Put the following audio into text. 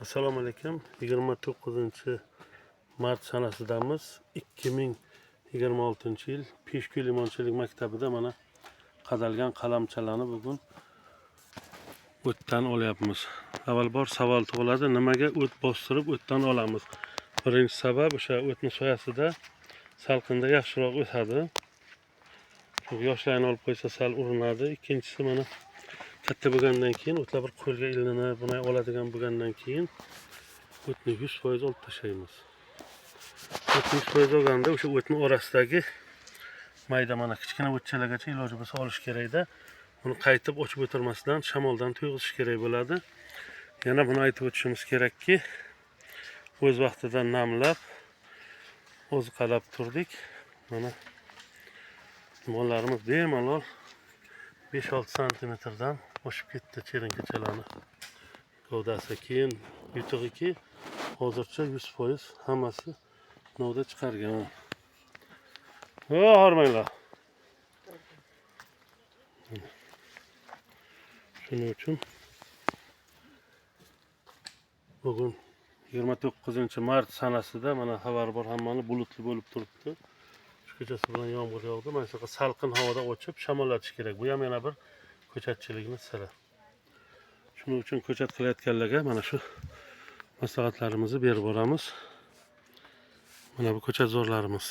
Assalomu alaykum. 29-mart sanasidamiz. 2026-yil Peshku limonchilik maktabida mana qadalgan qalamchalarni bugun o'tdan olyapmiz. Avvalbor savol tug'iladi, nimaga o't bostirib o'tdan olamiz? Birinchi sabab o'sha o'tni soyasida salqinda yaxshiroq o'sadi. Chunki yoshlarni olib qo'ysa sal urinadi. Ikkinchisi mana katta bo'lgandan keyin o'tlar bir qo'lga ilinib, buni oladigan bo'lgandan keyin o'tni 100% olib tashlaymiz. O'tni 100% olganda o'sha o'tni orasidagi mayda mana kichkina o'tchalargacha iloji bo'lsa olish kerakda. Buni qaytib ochib o'tirmasdan shamoldan to'yg'izish kerak bo'ladi. Yana buni aytib o'tishimiz kerakki, o'z vaqtida namlab, oziqalab turdik. Mana mollarimiz bemalol 5-6 santimetrdan oshib ketdi cherinkachalarni gavdasi. Keyin yutug'iki hozircha 100% hammasi novda chiqargan. Hormanglar. Shuning uchun bugun 29-mart sanasida mana xabar bor, hammani bulutli bo'lib turibdi. Shu kechasi bilan yomg'ir yog'di. Mana shu salqin havoda ochib shamollatish kerak. Bu ham yana bir ko'chatchilikning siri. Shuning uchun ko'chat qilayotganlarga mana shu maslahatlarimizni berib boramiz. Mana bu ko'chat zo'rlarimiz.